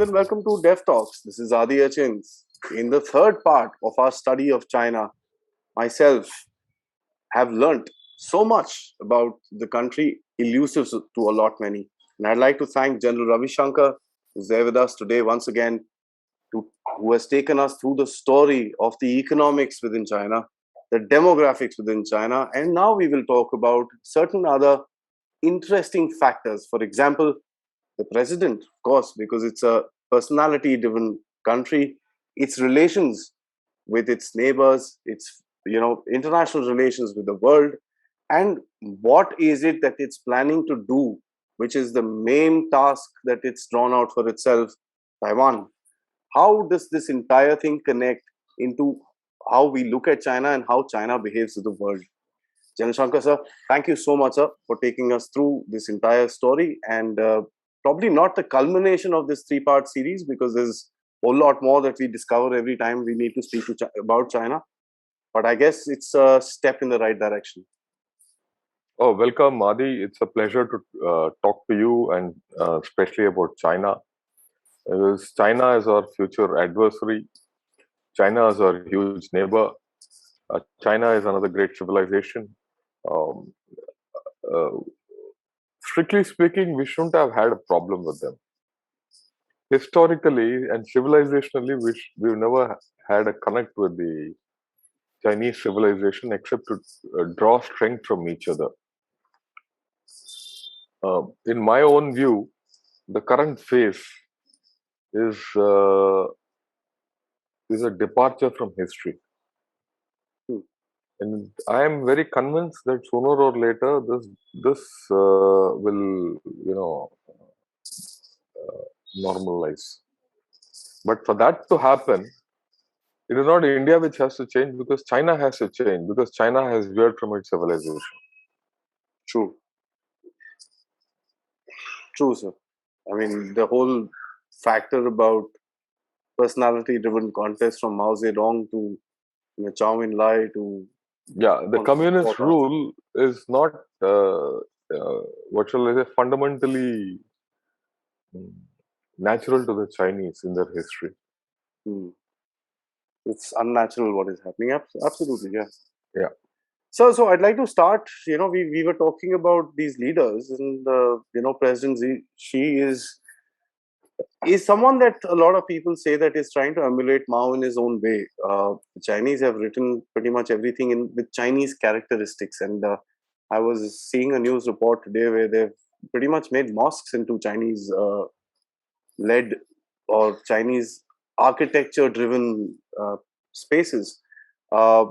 and welcome to Dev Talks. This is Adi Achins. In the third part of our study of China, myself have learnt so much about the country, elusive to a lot many. And I'd like to thank General Ravi Shankar, who's there with us today once again, who has taken us through the story of the economics within China, the demographics within China, and now we will talk about certain other interesting factors. For example, the president, of course, because it's a personality driven country, its relations with its neighbors, its international relations with the world, and what is it that it's planning to do, which is the main task that it's drawn out for itself, Taiwan. How does this entire thing connect into how we look at China and how China behaves to the world? General Shankar sir, thank you so much, sir, for taking us through this entire story, and probably not the culmination of this three-part series, because there's a whole lot more that we discover every time we need to speak to about China. But I guess it's a step in the right direction. Oh, welcome, Adi. It's a pleasure to talk to you, and especially about China. Because China is our future adversary. China is our huge neighbor. China is another great civilization. Um, uh, Strictly speaking, we shouldn't have had a problem with them. Historically and civilizationally, we've never had a connect with the Chinese civilization except to draw strength from each other. In my own view, the current phase is a departure from history. And I am very convinced that sooner or later this will normalize. But for that to happen, it is not India which has to change, because China has to change, because China has veered from its civilization. True. True, sir. I mean, the whole factor about personality-driven contest from Mao Zedong to Chow Min Lai to the communist rule is not what shall I say, fundamentally natural to the Chinese in their history. It's unnatural what is happening. Absolutely, yeah. Yeah. So I'd like to start. We were talking about these leaders, and President Xi is someone that a lot of people say that is trying to emulate Mao in his own way. The Chinese have written pretty much everything in with Chinese characteristics, and I was seeing a news report today where they've pretty much made mosques into Chinese led or Chinese architecture driven spaces. Uh,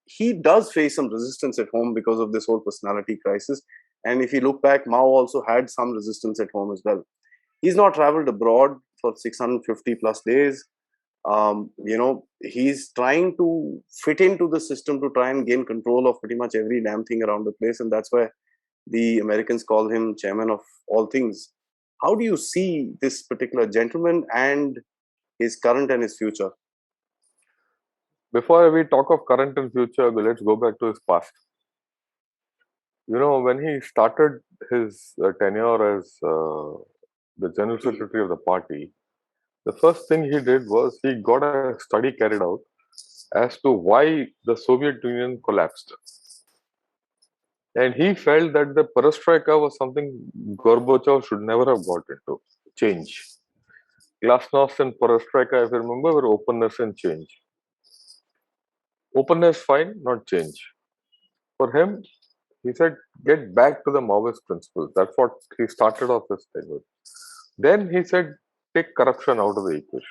he does face some resistance at home because of this whole personality crisis. And if you look back, Mao also had some resistance at home as well. He's not traveled abroad for 650 plus days. He's trying to fit into the system to try and gain control of pretty much every damn thing around the place. And that's why the Americans call him chairman of all things. How do you see this particular gentleman and his current and his future? Before we talk of current and future, let's go back to his past. When he started his tenure as the general secretary of the party, the first thing he did was he got a study carried out as to why the Soviet Union collapsed. And he felt that the perestroika was something Gorbachev should never have got into. Change. Glasnost and perestroika, if you remember, were openness and change. Openness, fine, not change. For him, he said, get back to the Maoist principles. That's what he started off his thing with. Then he said, take corruption out of the equation.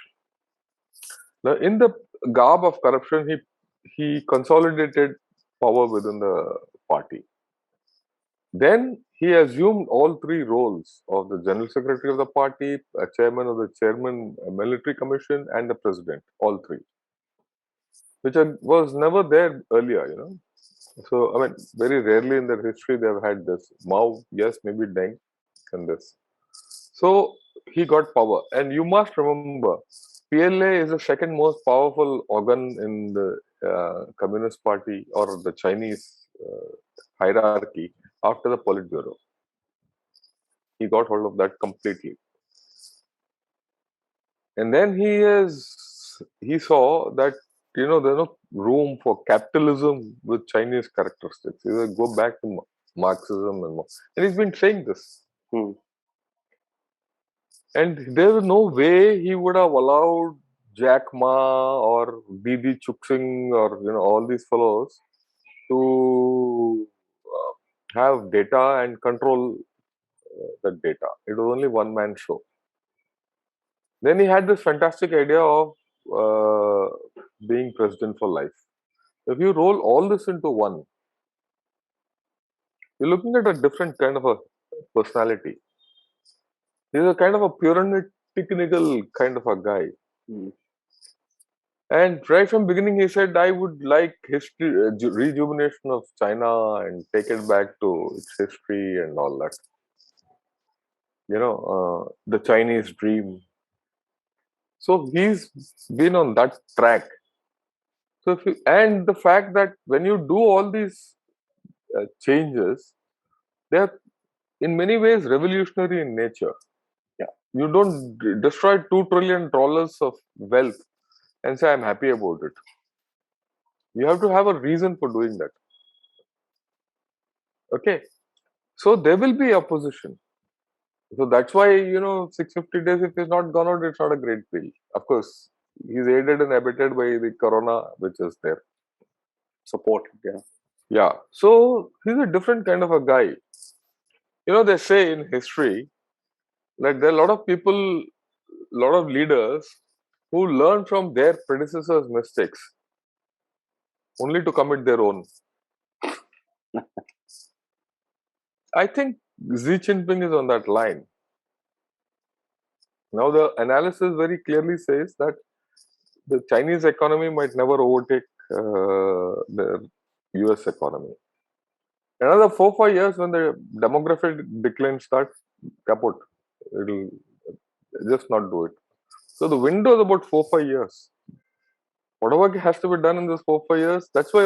Now, in the garb of corruption, he consolidated power within the party. Then he assumed all three roles of the general secretary of the party, a chairman of the chairman military commission, and the president, all three, which was never there earlier, So, I mean, very rarely in their history they have had this. Mao, yes, maybe Deng, and this. So he got power, and you must remember, PLA is the second most powerful organ in the Communist Party or the Chinese hierarchy after the Politburo. He got hold of that completely. And then he saw that there's no room for capitalism with Chinese characteristics. He said, go back to Marxism and more. And he's been saying this. Hmm. And there was no way he would have allowed Jack Ma or Didi Chuxing or all these fellows to have data and control the data. It was only one man show. Then he had this fantastic idea of uh, being president for life. If you roll all this into one, you're looking at a different kind of a personality. He's a kind of a puritanical kind of a guy. Hmm. And right from beginning, he said, I would like history, rejuvenation of China and take it back to its history and all that. The Chinese dream. So he's been on that track. So and the fact that when you do all these changes, they are in many ways revolutionary in nature. Yeah. You don't destroy $2 trillion of wealth and say, I'm happy about it. You have to have a reason for doing that. Okay. So there will be opposition. So that's why, 650 days, if he's not gone out, it's not a great deal. Of course, he's aided and abetted by the corona, which is there. Support. Yeah. Yeah. So he's a different kind of a guy. They say in history that there are a lot of people, a lot of leaders who learn from their predecessors' mistakes only to commit their own. I think Xi Jinping is on that line. Now, the analysis very clearly says that the Chinese economy might never overtake the US economy. Another 4-5 years, when the demographic decline starts, kaput. It'll just not do it. So the window is about 4-5 years. Whatever has to be done in this 4-5 years, that's why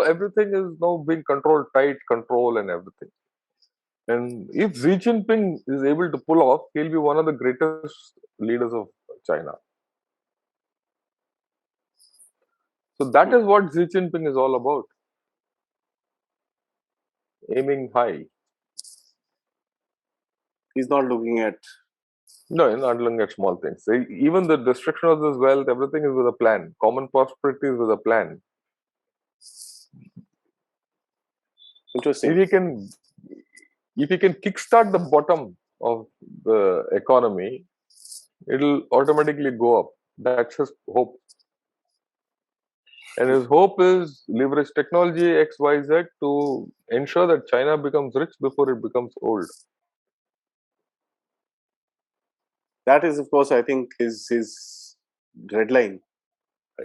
everything is now being controlled, tight control and everything. And if Xi Jinping is able to pull off, he'll be one of the greatest leaders of China. So that is what Xi Jinping is all about. Aiming high. He's not looking at. No, you're not looking at small things. Even the destruction of this wealth, everything is with a plan. Common prosperity is with a plan. Interesting. If he can kickstart the bottom of the economy, it'll automatically go up. That's his hope. And his hope is leverage technology XYZ to ensure that China becomes rich before it becomes old. That is, of course, I think his red line.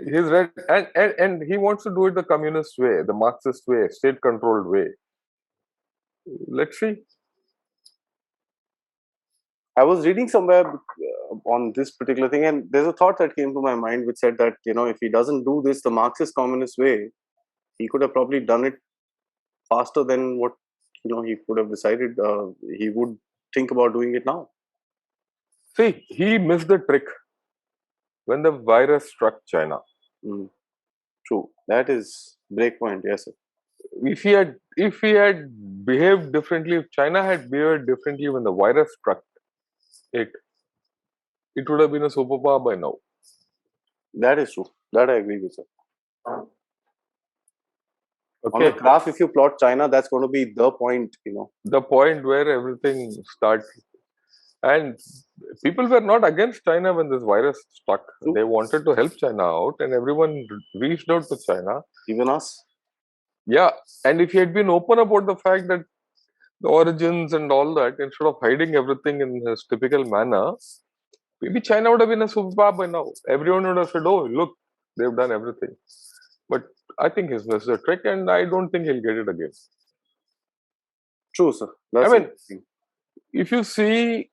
He's right, and he wants to do it the communist way, the Marxist way, state-controlled way. Let's see. I was reading somewhere on this particular thing, and there's a thought that came to my mind which said that if he doesn't do this the Marxist communist way, he could have probably done it faster than what he could have decided. He would think about doing it now. See, he missed the trick when the virus struck China. True, that is breakpoint. Yes, sir. If he had behaved differently, if China had behaved differently when the virus struck it would have been a superpower by now. That is true. That I agree with, sir. Okay. On the graph, if you plot China, that's going to be the point. The point where everything starts. And people were not against China when this virus struck. True. They wanted to help China out, and everyone reached out to China. Even us. Yeah, and if he had been open about the fact that the origins and all that, instead of hiding everything in his typical manner, maybe China would have been a superpower by now. Everyone would have said, oh, look, they've done everything. But I think he's missed the trick, and I don't think he'll get it again. True, sir. If you see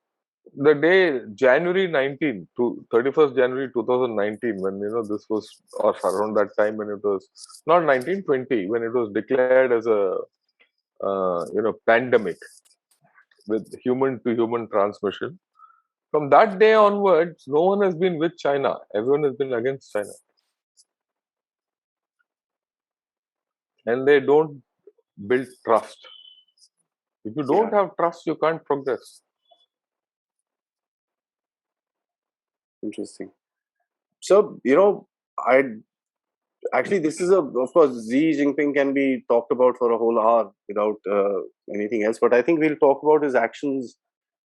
the day January 19 to 31st January 2019, when this was, or around that time when it was not 1920, when it was declared as a pandemic with human to human transmission, From that day onwards, no one has been with China. Everyone has been against China. And they don't build trust. If you don't Yeah, have trust, you can't progress. interesting. So, I actually, this is of course, Xi Jinping can be talked about for a whole hour without anything else. But I think we'll talk about his actions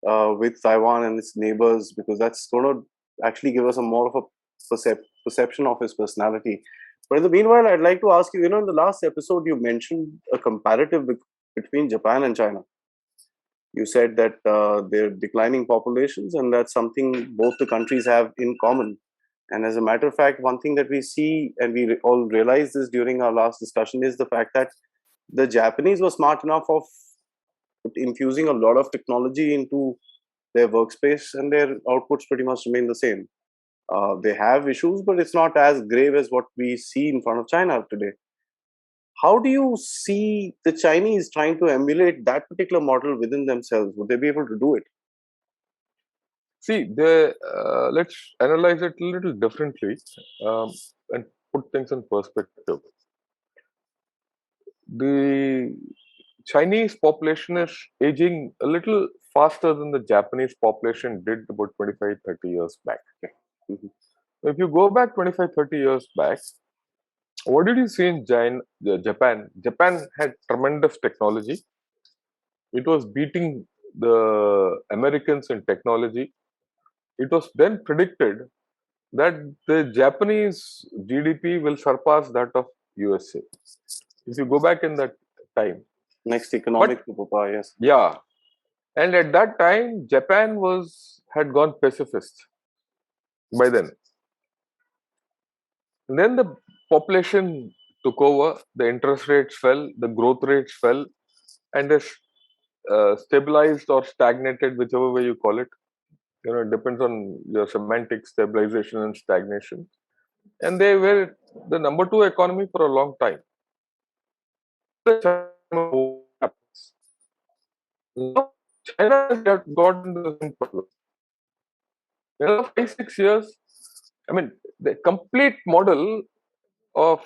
with Taiwan and its neighbors, because that's going to actually give us a more of a perception of his personality. But in the meanwhile, I'd like to ask you, in the last episode, you mentioned a comparative between Japan and China. You said that they're declining populations, and that's something both the countries have in common. And as a matter of fact, one thing that we see, and we all realized this during our last discussion, is the fact that the Japanese were smart enough of infusing a lot of technology into their workspace, and their outputs pretty much remain the same. They have issues, but it's not as grave as what we see in front of China today. How do you see the Chinese trying to emulate that particular model within themselves? Would they be able to do it? See, let's analyze it a little differently um, and put things in perspective. The Chinese population is aging a little faster than the Japanese population did about 25, 30 years back. Mhm. If you go back 25, 30 years back, what did you see in Japan? Japan had tremendous technology. It was beating the Americans in technology. It was then predicted that the Japanese GDP will surpass that of USA. If you go back in that time. Next But economic superpower, yes. yeah, and at that time, Japan had gone pacifist by then. And then the population took over, the interest rates fell, the growth rates fell, and they stabilized or stagnated, whichever way you call it. It depends on your semantic stabilization and stagnation. And they were the number two economy for a long time. Now China has got into the same problem. 5, 6 years, I mean, the complete model of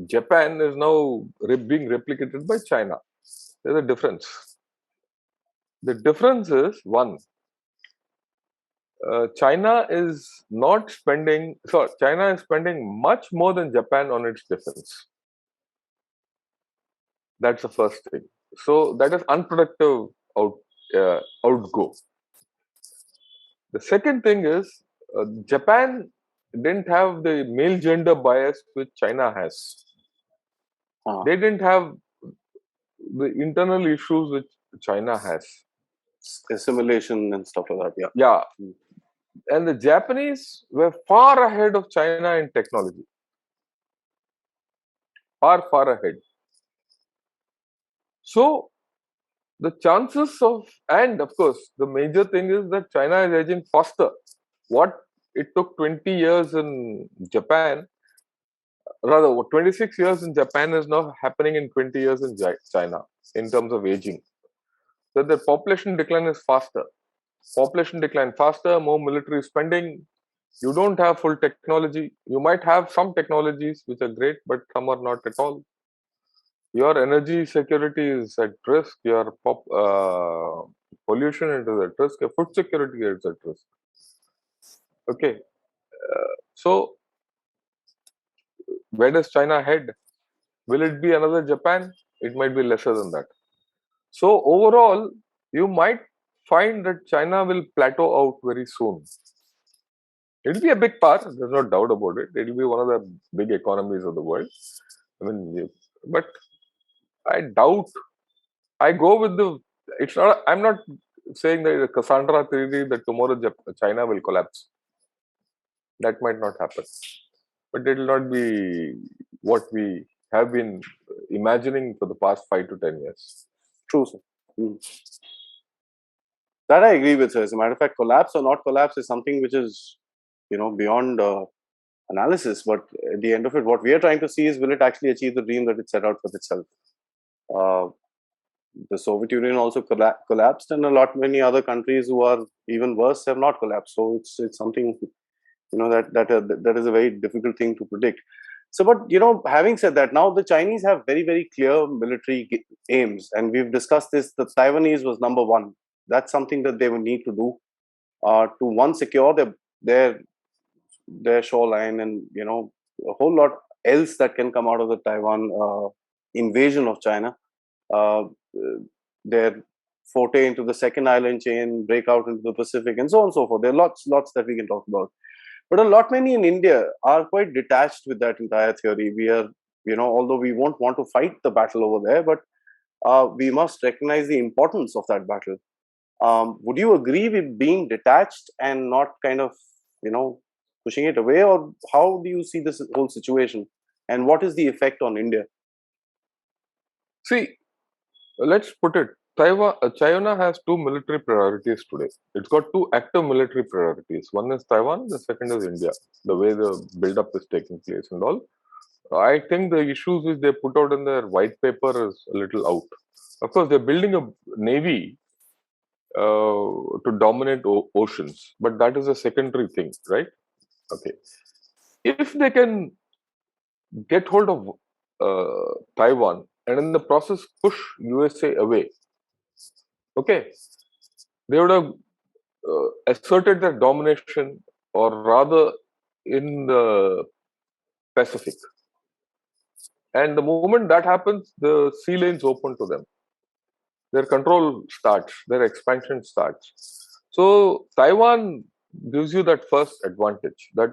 Japan is now being replicated by China. There's a difference. The difference is one, China is not spending, so China is spending much more than Japan on its defense. That's the first thing. So that is unproductive outgo. The second thing is Japan didn't have the male gender bias which China has. They didn't have the internal issues which China has. Assimilation and stuff like that. Yeah. Yeah. And the Japanese were far ahead of China in technology. Far, far ahead. So the chances of, and of course, the major thing is that China is aging faster. What it took 20 years in Japan, rather 26 years in Japan is now happening in 20 years in China in terms of aging. So the population decline is faster. Population decline faster, more military spending. You don't have full technology. You might have some technologies which are great, but some are not at all. Your energy security is at risk. Your pollution is at risk. Your food security is at risk. Okay. So where does China head? Will it be another Japan? It might be lesser than that. So overall, you might find that China will plateau out very soon. It will be a big power. There's no doubt about it. It will be one of the big economies of the world. I mean, but I doubt. I go with the. It's not. I'm not saying that it's a Cassandra theory that tomorrow China will collapse. That might not happen, but it will not be what we have been imagining for the past 5 to 10 years. True, sir. That I agree with, sir. As a matter of fact, collapse or not collapse is something which is, beyond analysis. But at the end of it, what we are trying to see is, will it actually achieve the dream that it set out for itself? Uh, the Soviet Union also collapsed, and a lot many other countries who are even worse have not collapsed. So it's something, that is a very difficult thing to predict. So, but having said that, now the Chinese have very clear military aims, and we've discussed this. The Taiwanese was number one. That's something that they would need to do to one, secure their their shoreline, and a whole lot else that can come out of the Taiwan invasion of China. Uh, their forte into the second island chain, break out into the Pacific, and so on and so forth. There are lots that we can talk about. But a lot many in India are quite detached with that entire theory. We are, although we won't want to fight the battle over there, but we must recognize the importance of that battle. Would you agree with being detached and not kind of, pushing it away, or how do you see this whole situation, and what is the effect on India? See, let's put it. China has two military priorities today. It's got two active military priorities. One is Taiwan, the second is India. The way the build-up is taking place and all. I think the issues which they put out in their white paper is a little out. Of course, they're building a navy to dominate oceans, but that is a secondary thing, right? Okay. If they can get hold of Taiwan and in the process push USA away, okay, they would have asserted their domination, or rather in the Pacific. And the moment that happens, the sea lanes open to them. Their control starts, their expansion starts. So Taiwan gives you that first advantage, that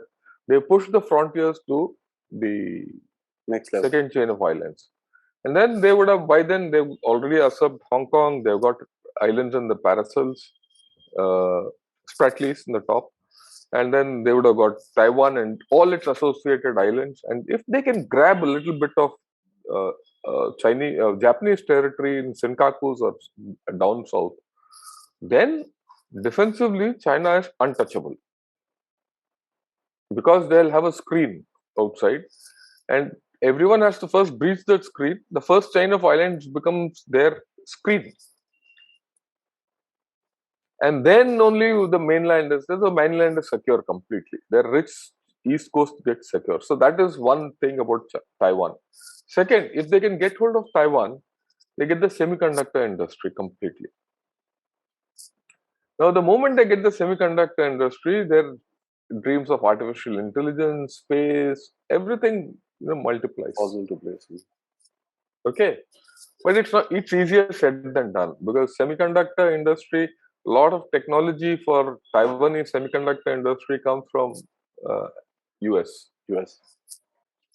they push the frontiers to the Next level. second chain of islands. And then they would have, by then, they've already usurped Hong Kong, they've got islands in the Paracels, Spratlys in the top. And then they would have got Taiwan and all its associated islands. And if they can grab a little bit of Japanese territory in Senkakus or down south, then defensively China is untouchable, because they'll have a screen outside, and everyone has to first breach that screen. The first chain of islands becomes their screen, and then only the mainland is secure completely. Their rich east coast gets secure. So that is one thing about Taiwan. Second, if they can get hold of Taiwan, they get the semiconductor industry completely. Now, the moment they get the semiconductor industry, their dreams of artificial intelligence, space, everything multiplies. Falls into place. Okay, but it's easier said than done, because semiconductor industry, a lot of technology for Taiwanese semiconductor industry comes from US,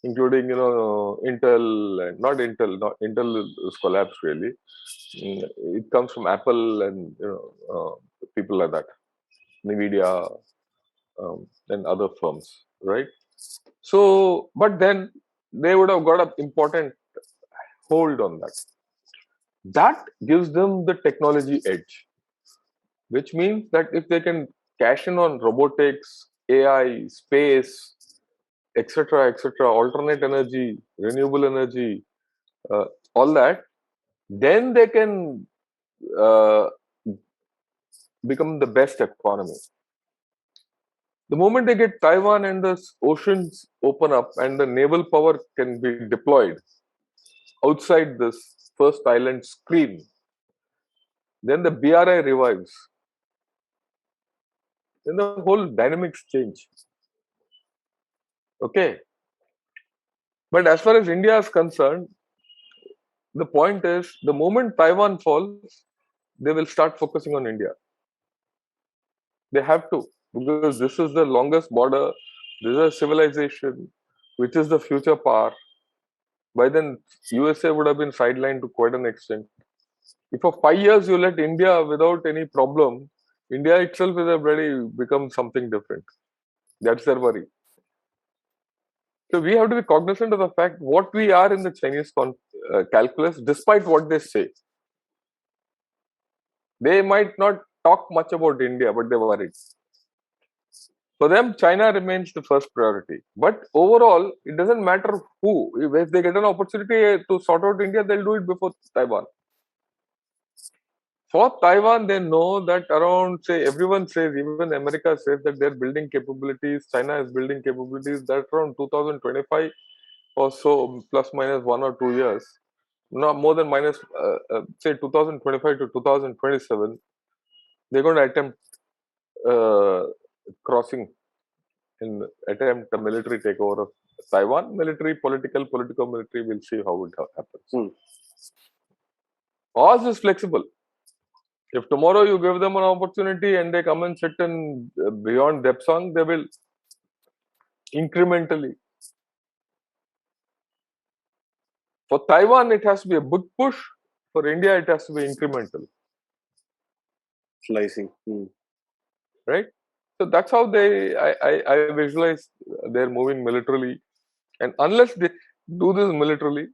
including Intel, and not Intel is collapsed really. It comes from Apple and people like that, Nvidia, and other firms, right? So, but then they would have got an important hold on that. That gives them the technology edge, which means that if they can cash in on robotics, AI, space, etc., alternate energy, renewable energy, all that, then they can become the best economy. The moment they get Taiwan and the oceans open up and the naval power can be deployed outside this first island screen, then the BRI revives. Then the whole dynamics change. Okay. But as far as India is concerned, the point is, the moment Taiwan falls, they will start focusing on India. They have to, because this is the longest border, this is a civilization, which is the future power. By then, USA would have been sidelined to quite an extent. If for 5 years you let India without any problem, India itself has already become something different. That's their worry. So we have to be cognizant of the fact what we are in the Chinese calculus, despite what they say. They might not talk much about India, but they're worried. For them, China remains the first priority. But overall, it doesn't matter who. If they get an opportunity to sort out India, they'll do it before Taiwan. For Taiwan, they know that around, say, everyone says, even America says that they're building capabilities, China is building capabilities, that around 2025 or so, plus minus 1 or 2 years, not more than minus, say, 2025 to 2027, they're going to attempt uh, crossing in attempt a military takeover of Taiwan. Military, political military, we'll see how it happens. Hmm. Ours is flexible. If tomorrow you give them an opportunity and they come and sit in beyond Depsang, they will incrementally. For Taiwan, it has to be a big push. For India, it has to be incremental, Slicing. right? So that's how I visualize they're moving militarily, and unless they do this militarily,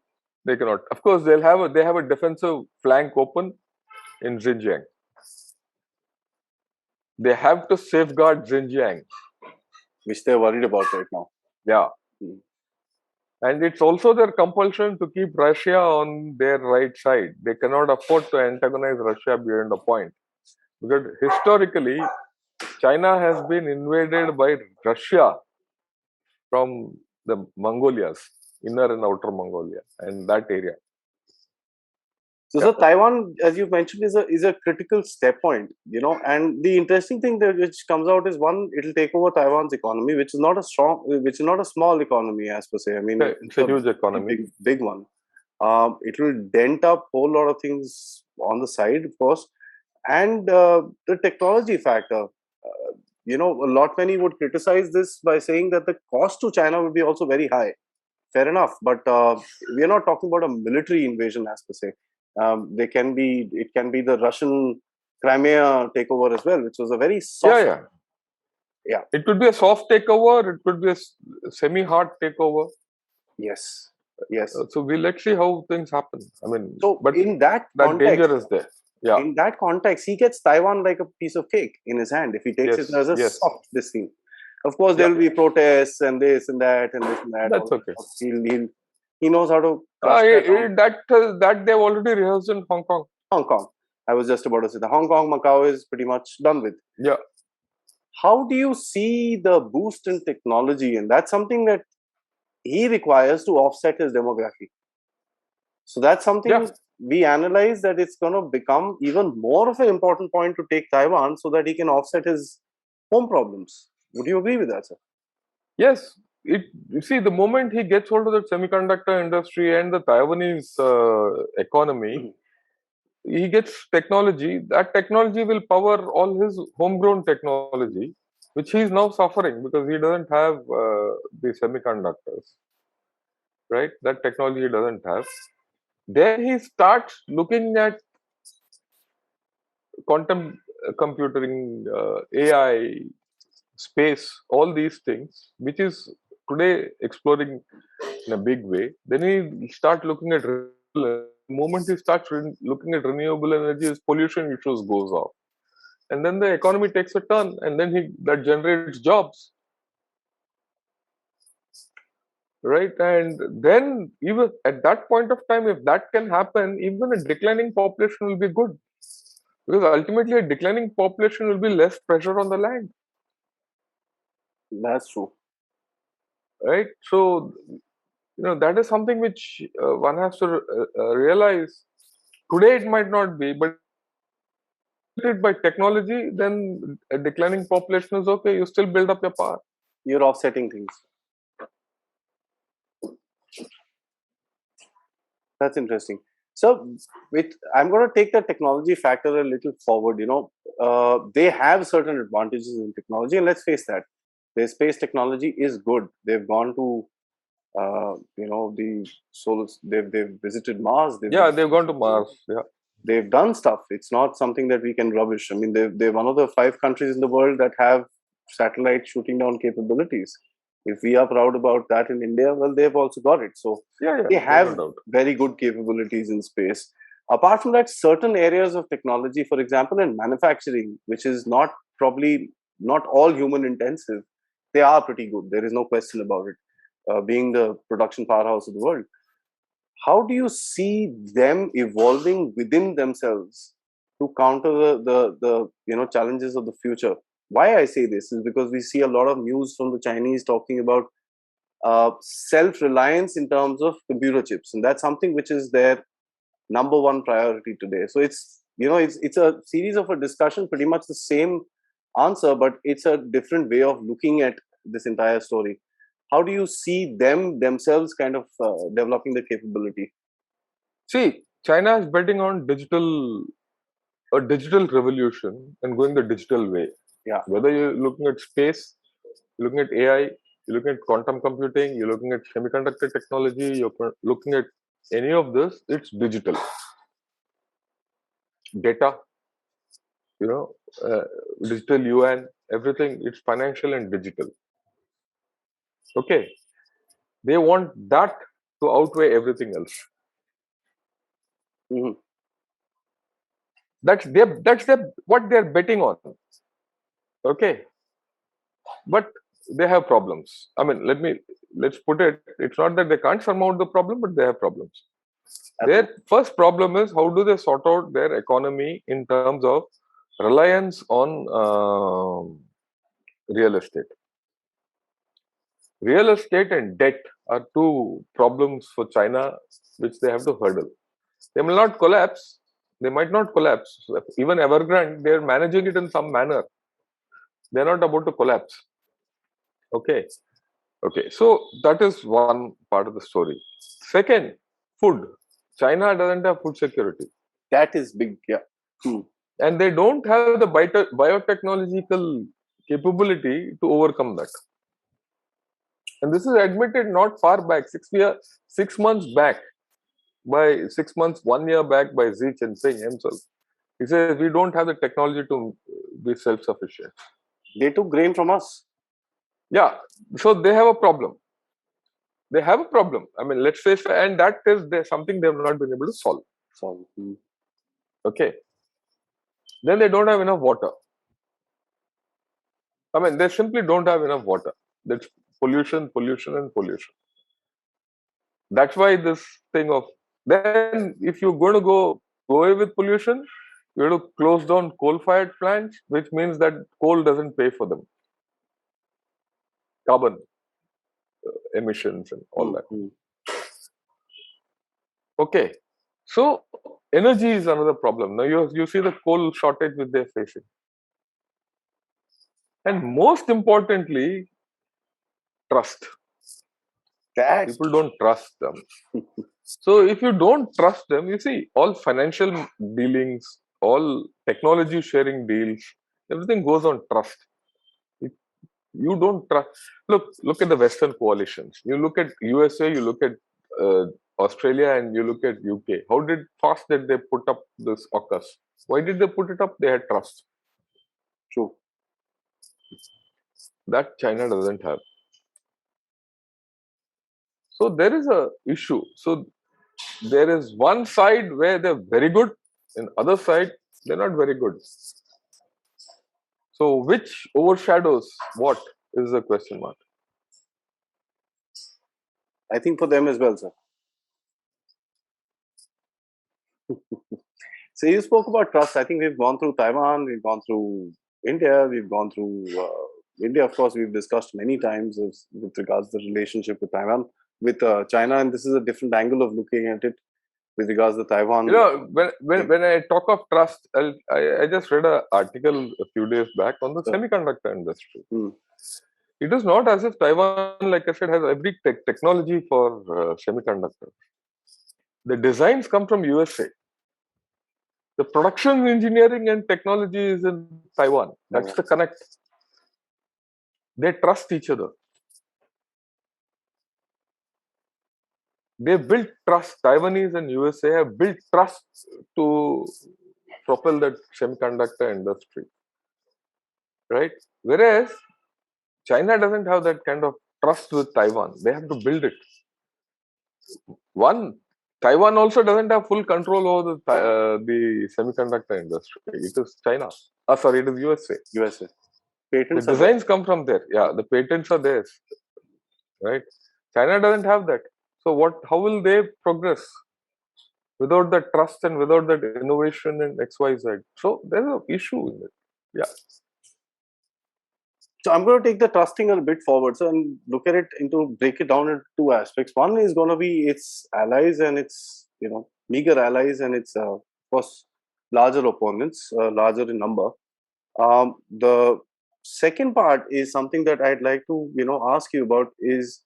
they cannot. Of course, they have a defensive flank open in Xinjiang. They have to safeguard Xinjiang. Which they're worried about right now. Yeah. Hmm. And it's also their compulsion to keep Russia on their right side. They cannot afford to antagonize Russia beyond a point. Because historically, China has been invaded by Russia from the Mongolias, inner and outer Mongolia, and that area. So Taiwan, as you mentioned, is a critical step point, and the interesting thing that which comes out is, one, it'll take over Taiwan's economy, which is not a small economy as per se. I mean, It's a huge economy. big one. It will dent up a whole lot of things on the side, of course, and the technology factor. A lot many would criticize this by saying that the cost to China would be also very high. Fair enough, but we are not talking about a military invasion as per se. It can be the Russian Crimea takeover as well, which was a very soft. Yeah. It could be a soft takeover. It could be a semi-hard takeover. Yes. So let's see how things happen. I mean, so but in that danger is there. Yeah. In that context, he gets Taiwan like a piece of cake in his hand if he takes it as a soft this thing. Of course, there will be protests and this and that and this and that. That's okay. He knows how to. That they've already rehearsed in Hong Kong. Hong Kong. I was just about to say the Hong Kong, Macau is pretty much done with. Yeah. How do you see the boost in technology? And that's something that he requires to offset his demography. So that's something we analyze, that it's going to become even more of an important point to take Taiwan so that he can offset his home problems. Would you agree with that, sir? Yes. You see, the moment he gets hold of the semiconductor industry and the Taiwanese economy, he gets technology. That technology will power all his homegrown technology, which he is now suffering because he doesn't have the semiconductors. Right? That technology he doesn't have. Then he starts looking at quantum computing, AI, space, all these things, which is today exploring in a big way. Then he start looking at the moment he starts looking at renewable energy, his pollution issues goes off, and then the economy takes a turn, and then that generates jobs. Right, and then even at that point of time, if that can happen, even a declining population will be good, because ultimately a declining population will be less pressure on the land. That's true. Right, so that is something which one has to realize. Today it might not be, but by technology, then a declining population is okay. You still build up your power. You're offsetting things. That's interesting. So, I'm going to take the technology factor a little forward. They have certain advantages in technology, and let's face that their space technology is good. They've gone to, the solar. They've visited Mars. They've gone to Mars. Yeah, they've done stuff. It's not something that we can rubbish. I mean, they're one of the 5 countries in the world that have satellite shooting down capabilities. If we are proud about that in India, well, they've also got it. So they have very good capabilities in space. Apart from that, certain areas of technology, for example, in manufacturing, which is probably not all human intensive, they are pretty good. There is no question about it. Being the production powerhouse of the world, how do you see them evolving within themselves to counter the challenges of the future. Why I say this is because we see a lot of news from the Chinese talking about self-reliance in terms of computer chips, and that's something which is their number one priority today. So it's a series of a discussion, pretty much the same answer, but it's a different way of looking at this entire story. How do you see them themselves kind of developing the capability? See, China is betting on a digital revolution and going the digital way. Yeah. Whether you're looking at space, you're looking at AI, you're looking at quantum computing, you're looking at semiconductor technology, you're looking at any of this, it's digital. Data, you know, digital yuan, everything, it's financial and digital. Okay. They want that to outweigh everything else. Mm-hmm. That's what they're betting on. Okay. But they have problems. I mean, let's put it, it's not that they can't surmount the problem, but they have problems. Their first problem is how do they sort out their economy in terms of reliance on real estate. Real estate and debt are two problems for China which they have to hurdle. They will not collapse. They might not collapse. Even Evergrande, they're managing it in some manner. They're not about to collapse. Okay. Okay. So that is one part of the story. Second, food. China doesn't have food security. That is big, yeah. And they don't have the biotechnological capability to overcome that. And this is admitted not far back, 6 months back, by 6 months, 1 year back by Xi Jinping himself. He says we don't have the technology to be self-sufficient. They took grain from us. Yeah, so they have a problem. They have a problem. I mean, let's face it, and that is something they have not been able to solve. Okay. Then they don't have enough water. I mean, they simply don't have enough water. That's pollution, pollution, and pollution. That's why this thing of then if you're going to go away with pollution, you have to close down coal-fired plants, which means that coal doesn't pay for them. Carbon emissions and all that. Okay, so energy is another problem. Now you see the coal shortage which they're facing, and most importantly, trust. People don't trust them. So if you don't trust them, you see all financial dealings, all technology sharing deals, everything goes on trust. You don't trust. Look at the Western coalitions. You look at USA, you look at Australia, and you look at UK. How fast did they put up this AUKUS? Why did they put it up? They had trust. True. That China doesn't have. So there is a issue. So there is one side where they're very good, and other side they're not very good. So which overshadows what is the question mark? I think for them as well, sir. So you spoke about trust. I think we've gone through Taiwan, we've gone through India, we've gone through India. Of course, we've discussed many times with regards to the relationship with Taiwan, with China, and this is a different angle of looking at it with regards to Taiwan. You know, when I talk of trust, I just read an article a few days back on the semiconductor industry. It is not as if Taiwan, like I said, has every technology for semiconductors. The designs come from USA. The production, engineering, and technology is in Taiwan. That's the connect. They trust each other. They built trust. Taiwanese and USA have built trust to propel that semiconductor industry. Right? Whereas China doesn't have that kind of trust with Taiwan. They have to build it. Taiwan also doesn't have full control over the semiconductor industry. It is China. Sorry, it is USA. USA. Patents the designs come from there. Yeah, the patents are theirs. Right? China doesn't have that. So how will they progress? without that trust and without that innovation in XYZ. So there's an issue in it. Yeah. So I'm going to take the trusting a bit forward. So and look at it into break it down into two aspects. One is going to be its allies and its meager allies and its of course larger opponents, larger in number. The second part is something that I'd like to ask you about is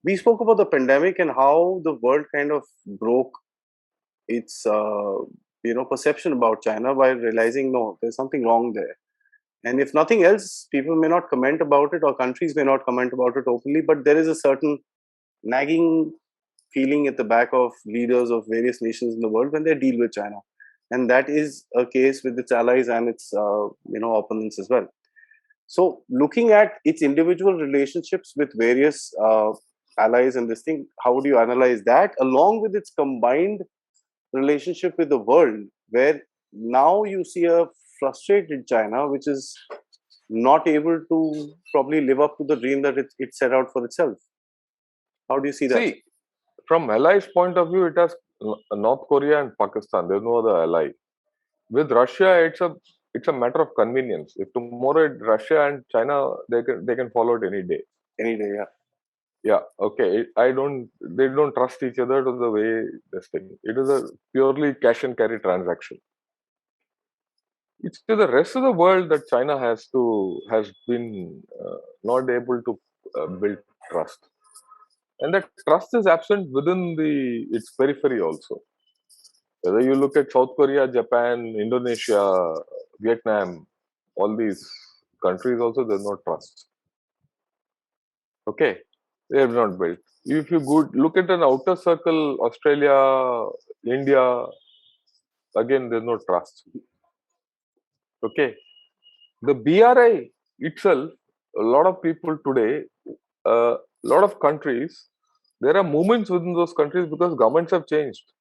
we spoke about the pandemic and how the world kind of broke its perception about China by realizing no, there's something wrong there. And if nothing else, people may not comment about it or countries may not comment about it openly, but there is a certain nagging feeling at the back of leaders of various nations in the world when they deal with China. And that is a case with its allies and its opponents as well. So looking at its individual relationships with various allies and this thing, how would you analyze that along with its combined relationship with the world, where now you see a frustrated China, which is not able to probably live up to the dream that it set out for itself. How do you see that? See, from allies' point of view, it has North Korea and Pakistan. There's no other ally. With Russia, it's a matter of convenience. If tomorrow Russia and China, they can follow it any day. Any day, yeah. Yeah. Okay. They don't trust each other to the way this thing. It is a purely cash and carry transaction. It's to the rest of the world that China has been not able to build trust, and that trust is absent within its periphery also. Whether you look at South Korea, Japan, Indonesia, Vietnam, all these countries also, there's no trust. Okay, they have not built. If you look at an outer circle, Australia, India, again, there's no trust. Okay, the BRI itself, a lot of people today, a lot of countries, there are movements within those countries because governments have changed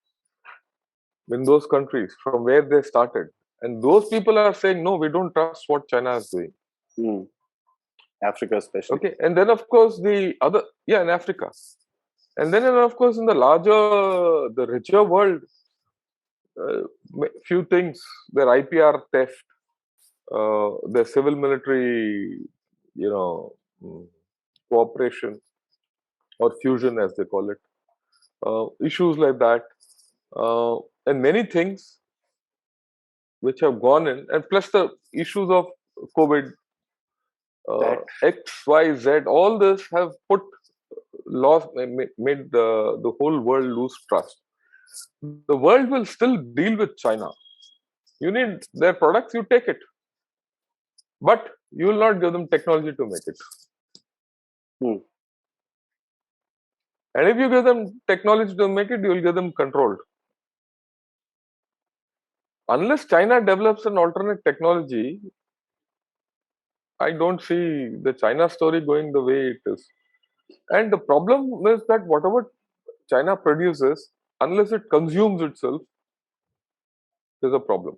in those countries from where they started. And those people are saying, no, we don't trust what China is doing. Africa, especially. Okay, and then of course in Africa. And then of course in the richer world, few things, their IPR theft, their civil military, cooperation or fusion as they call it, issues like that, and many things which have gone in, and plus the issues of COVID, X, Y, Z, all this have made the whole world lose trust. The world will still deal with China. You need their products, you take it, but you will not give them technology to make it. And if you give them technology to make it, you will give them controlled. Unless China develops an alternate technology, I don't see the China story going the way it is. And the problem is that whatever China produces, unless it consumes itself, there's a problem.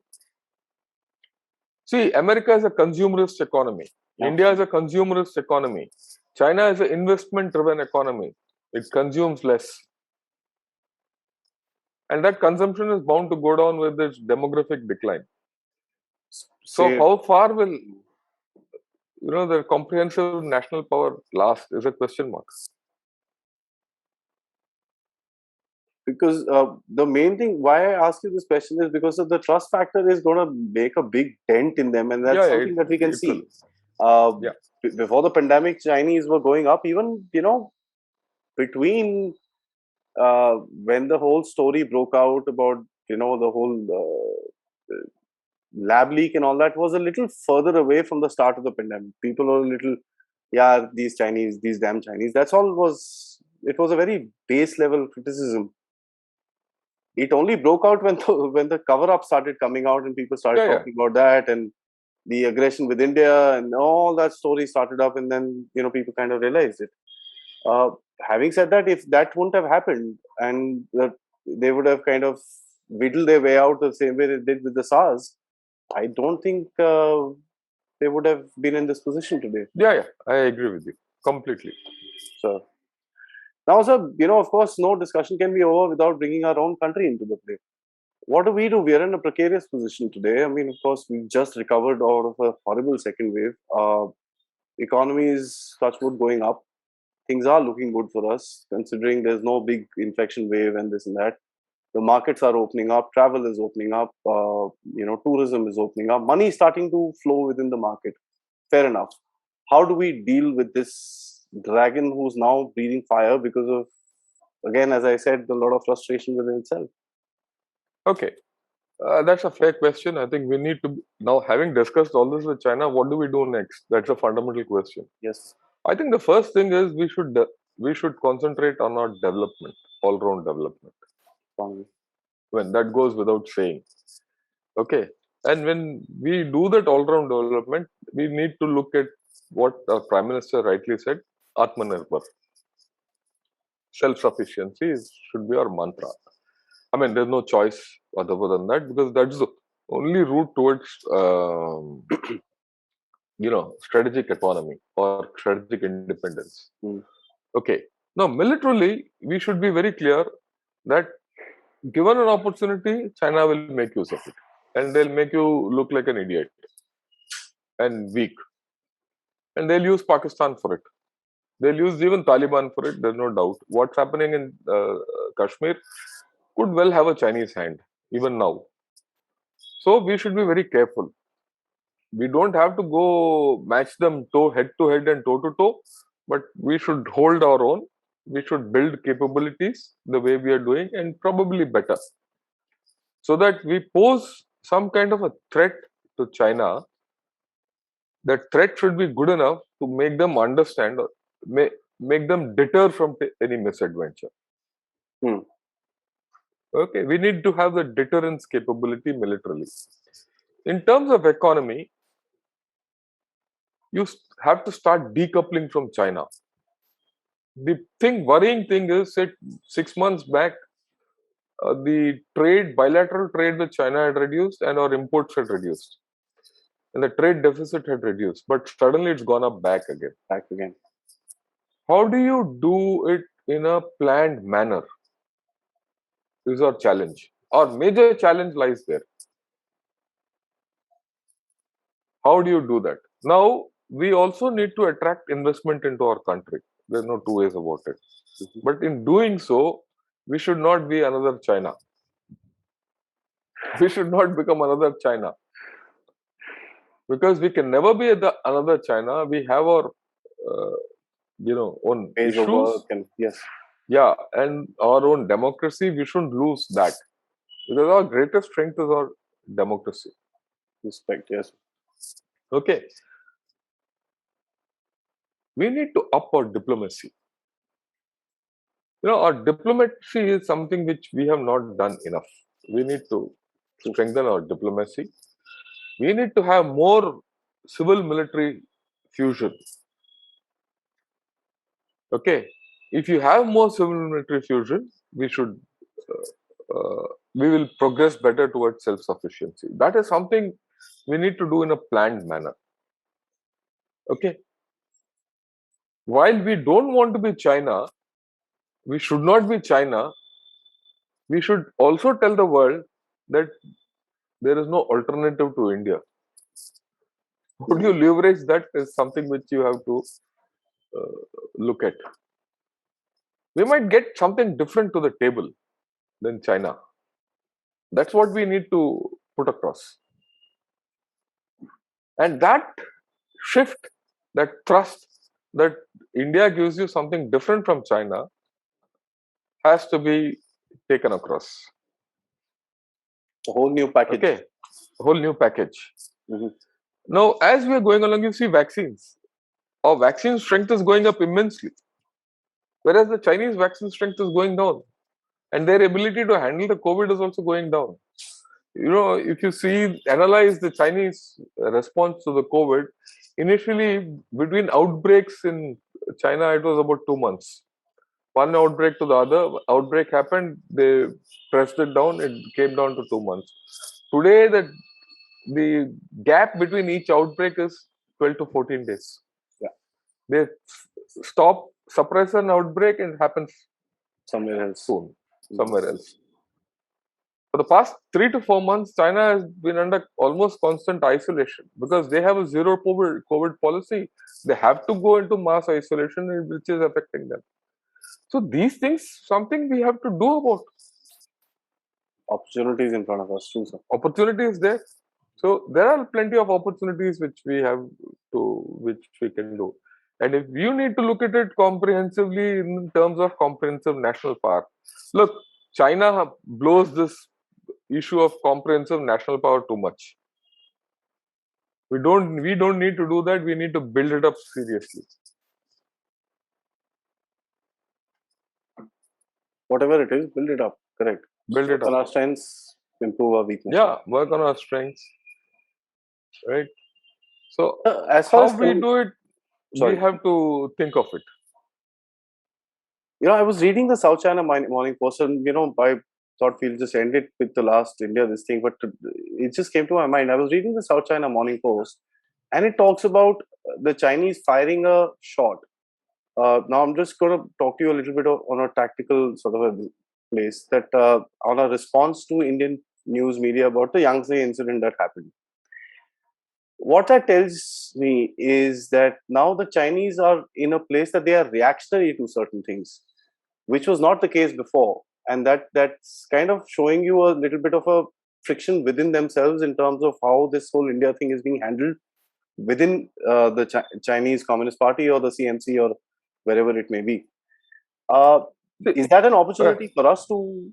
See, America is a consumerist economy. India is a consumerist economy. China is an investment-driven economy. It consumes less. And that consumption is bound to go down with its demographic decline. So how far will the comprehensive national power last is a question mark. Because the main thing why I ask you this question is because of the trust factor is going to make a big dent in them, and that's something that we can see. Before the pandemic, Chinese were going up, even between when the whole story broke out about the whole lab leak and all that was a little further away from the start of the pandemic. People were a little, these Chinese, these damn Chinese. That's all it was a very base level criticism. It only broke out when the cover up started coming out and people started talking about that, and the aggression with India and all that story started up, and then people kind of realized it. Having said that, if that wouldn't have happened and they would have kind of whittled their way out the same way they did with the SARS, I don't think they would have been in this position today. Yeah, I agree with you completely. So Now, sir, of course, no discussion can be over without bringing our own country into the play. What do we do? We are in a precarious position today. I mean, of course, we just recovered out of a horrible second wave. Economy is touchwood going up. Things are looking good for us, considering there's no big infection wave and this and that. The markets are opening up, travel is opening up, tourism is opening up, money is starting to flow within the market. Fair enough. How do we deal with this dragon who's now breathing fire because of, again, as I said, a lot of frustration within itself? Okay, that's a fair question. I think we need to, now having discussed all this with China, what do we do next? That's a fundamental question. Yes. I think the first thing is we should concentrate on our development, all-round development. Fine. When that goes without saying. Okay, and when we do that all-round development, we need to look at what our Prime Minister rightly said: Atmanirbhar. Self-sufficiency should be our mantra. I mean, there's no choice other than that, because that's the only route towards strategic autonomy or strategic independence. Okay. Now, militarily, we should be very clear that given an opportunity, China will make use of it. And they'll make you look like an idiot and weak. And they'll use Pakistan for it. They'll use even Taliban for it, there's no doubt. What's happening in Kashmir could well have a Chinese hand, even now. So we should be very careful. We don't have to go match them head to head and toe to toe, but we should hold our own. We should build capabilities the way we are doing, and probably better, so that we pose some kind of a threat to China. That threat should be good enough to make them understand, or make them deter from any misadventure. Okay, we need to have the deterrence capability militarily. In terms of economy, you have to start decoupling from China. The worrying thing is that 6 months back, the bilateral trade with China had reduced and our imports had reduced. And the trade deficit had reduced, but suddenly it's gone up back again. How do you do it in a planned manner? Is our challenge. Our major challenge lies there. How do you do that? Now, we also need to attract investment into our country. There's no two ways about it. But in doing so, we should not be another China. We should not become another China. Because we can never be another China. We have our own Ways issues. Of work and, yes. Yeah, and our own democracy. We shouldn't lose that. Because our greatest strength is our democracy. Respect, yes. Okay. We need to up our diplomacy. Our diplomacy is something which we have not done enough. We need to strengthen our diplomacy. We need to have more civil-military fusion. Okay, if you have more civil-military fusion, we will progress better towards self-sufficiency. That is something we need to do in a planned manner. Okay. While we don't want to be China, we should not be China. We should also tell the world that there is no alternative to India. How do you leverage that is something which you have to look at. We might get something different to the table than China. That's what we need to put across. And that shift, that thrust, that India gives you something different from China has to be taken across. A whole new package. Okay, a whole new package. Now, as we are going along, you see vaccines. Our vaccine strength is going up immensely, whereas the Chinese vaccine strength is going down, and their ability to handle the COVID is also going down. If you analyze the Chinese response to the COVID, initially between outbreaks in China, it was about 2 months. One outbreak to the other outbreak happened, they pressed it down, it came down to 2 months. Today, the gap between each outbreak is 12 to 14 days. Yeah. They stop suppress an outbreak and it happens somewhere else. soon, somewhere else. For the past 3 to 4 months, China has been under almost constant isolation because they have a zero COVID policy. They have to go into mass isolation, which is affecting them. So these things, something we have to do about. Opportunities in front of us too, sir. Opportunity is there. So there are plenty of opportunities which we can do. And if you need to look at it comprehensively in terms of comprehensive national power, look, China blows this issue of comprehensive national power too much. We don't need to do that. We need to build it up seriously. Whatever it is, build it up. Correct. Build it On up. our strengths, improve our weaknesses. Yeah, work on our strengths. Right. So As far how as we do it, Sorry. we have to think of it. I was reading the South China Morning Post, and I thought we'll just end it with the last India this thing, but it just came to my mind. I was reading the South China Morning Post, and it talks about the Chinese firing a shot. Now I'm just going to talk to you a little bit on a tactical sort of a place that on a response to Indian news media about the Yangtze incident that happened. What that tells me is that now the Chinese are in a place that they are reactionary to certain things, which was not the case before, and that's kind of showing you a little bit of a friction within themselves in terms of how this whole India thing is being handled within the Chinese Communist Party or the CMC or wherever it may be. Is that an opportunity for us to?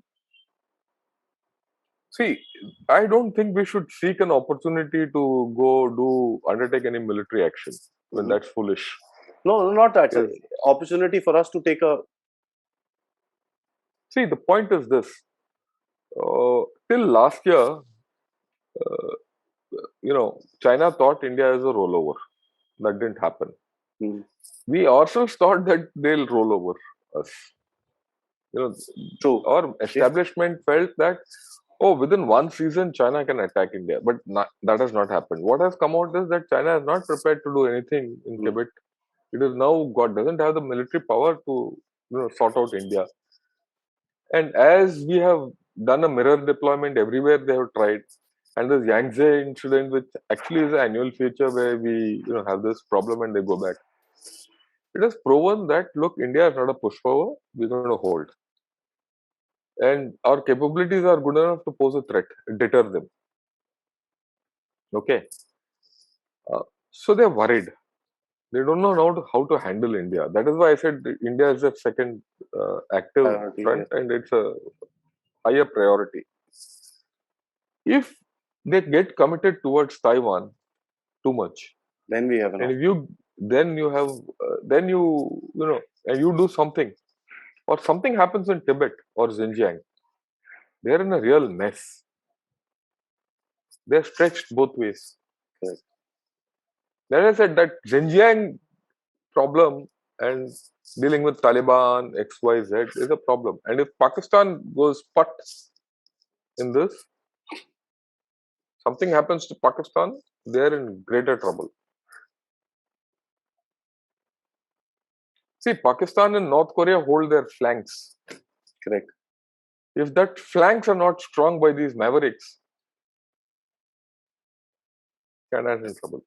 See, I don't think we should seek an opportunity to undertake any military action. When that's foolish. No, not that. Yes. Opportunity for us to take a. See, the point is this. Till last year, China thought India is a rollover. That didn't happen. We ourselves thought that they'll roll over us. True. Our establishment felt that, within one season, China can attack India. But that has not happened. What has come out is that China is not prepared to do anything in Tibet. It is now doesn't have the military power to sort out India. And as we have done a mirror deployment everywhere they have tried, and this Yangtze incident, which actually is an annual feature where we have this problem and they go back, it has proven that look, India is not a pushover, we're going to hold. And our capabilities are good enough to pose a threat, deter them. Okay. So they're worried. They don't know how to handle India. That is why I said India is a second active front, and it's a higher priority. If they get committed towards Taiwan too much, then we have and if you do something, or something happens in Tibet or Xinjiang, they're in a real mess. They're stretched both ways. Yes. Then I said that Xinjiang problem and dealing with Taliban, XYZ is a problem. And if Pakistan goes putt in this, something happens to Pakistan, they're in greater trouble. See, Pakistan and North Korea hold their flanks. Correct. If that flanks are not strong by these mavericks, China is in trouble.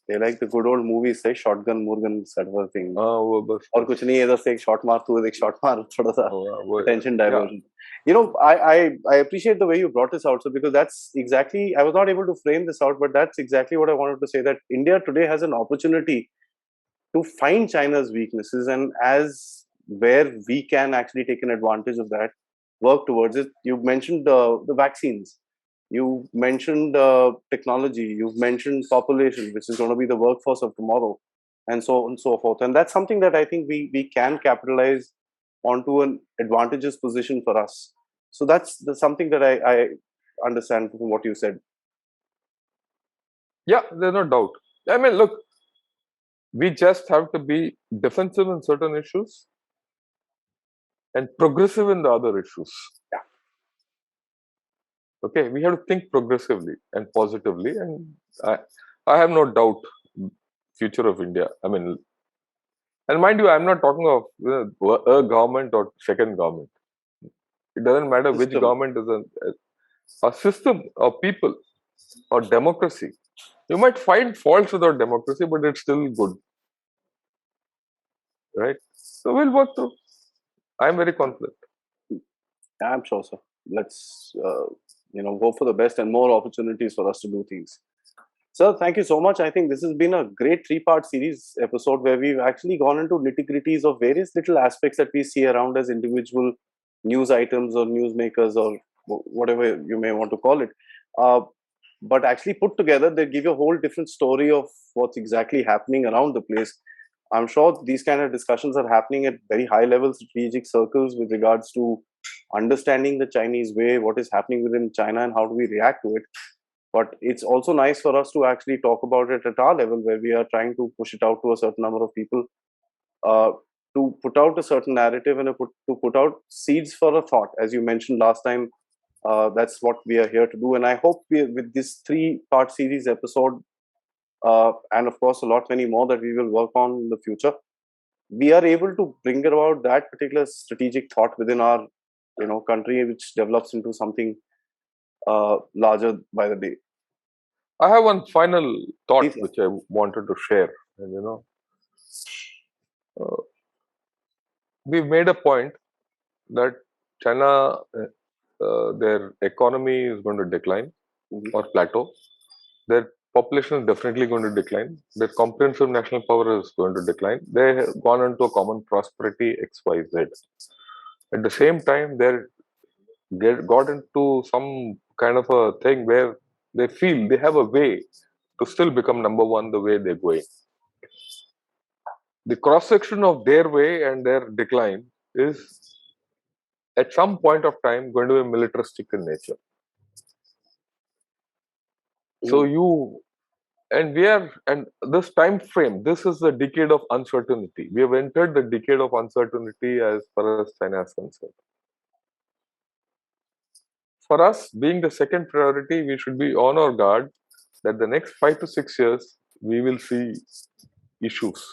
They like the good old movies, say shotgun, Morgan, sort of thing. और कुछ नहीं है, just एक shot मार तू एक shot मार, थोड़ा सा attention diversion. Yeah. I appreciate the way you brought this out, so because that's exactly, I was not able to frame this out, but that's exactly what I wanted to say, that India today has an opportunity to find China's weaknesses, and as where we can actually take an advantage of that, work towards it. You mentioned the vaccines. You mentioned technology, you've mentioned population, which is going to be the workforce of tomorrow, and so on and so forth. And that's something that I think we can capitalize onto an advantageous position for us. So that's something that I understand from what you said. Yeah, there's no doubt. I mean, look, we just have to be defensive in certain issues and progressive in the other issues. Yeah. Okay, we have to think progressively and positively, and I have no doubt future of India. I mean, And mind you, I'm not talking of a government or second government. It doesn't matter which System. government is a system or people or democracy. You might find faults with our democracy, but it's still good, right? So we'll work through. I'm very confident. I'm sure, sir. Let's hope for the best and more opportunities for us to do things. Sir, thank you so much. I think this has been a great three-part series episode where we've actually gone into nitty-gritties of various little aspects that we see around as individual news items or newsmakers or whatever you may want to call it. Uh, but actually put together, they give you a whole different story of what's exactly happening around the place. I'm sure these kind of discussions are happening at very high level strategic circles with regards to understanding the Chinese way, what is happening within China, and how do we react to it. But it's also nice for us to actually talk about it at our level, where we are trying to push it out to a certain number of people, uh, to put out a certain narrative and to put out seeds for a thought. As you mentioned last time, that's what we are here to do. And I hope with this three-part series episode, and of course a lot many more that we will work on in the future, we are able to bring about that particular strategic thought within our country, which develops into something larger by the day. I have one final thought Please, which I wanted to share. And uh, we've made a point that China, their economy is going to decline or plateau. Their population is definitely going to decline. Their comprehensive national power is going to decline. They have gone into a common prosperity XYZ. At the same time, they're got into some kind of a thing where they feel they have a way to still become number one the way they're going. The cross section of their way and their decline is at some point of time going to be militaristic in nature. So and this time frame, this is the decade of uncertainty. We have entered the decade of uncertainty as far as China is concerned. For us, being the second priority, we should be on our guard that the next 5 to 6 years we will see issues.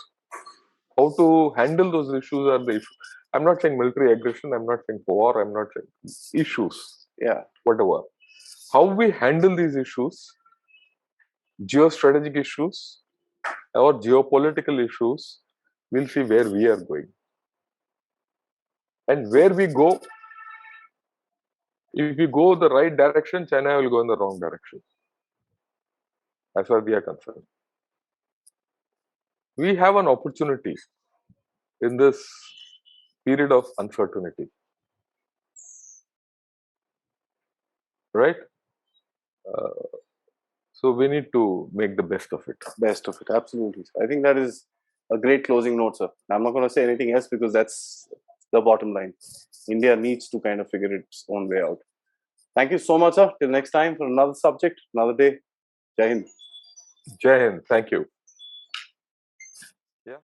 How to handle those issues are the issues. I'm not saying military aggression, I'm not saying war, I'm not saying issues. yeah, Whatever. How we handle these issues, geostrategic issues or geopolitical issues, we'll see where we are going. And where we go, if we go the right direction, China will go in the wrong direction. As far as we are concerned. We have an opportunity in this period of uncertainty. Right? So we need to make the best of it. Best of it, absolutely. I think that is a great closing note, sir. I'm not going to say anything else because that's the bottom line. India needs to kind of figure its own way out. Thank you so much, sir. Till next time for another subject, another day. Jai Hind. Jai Hind. Thank you.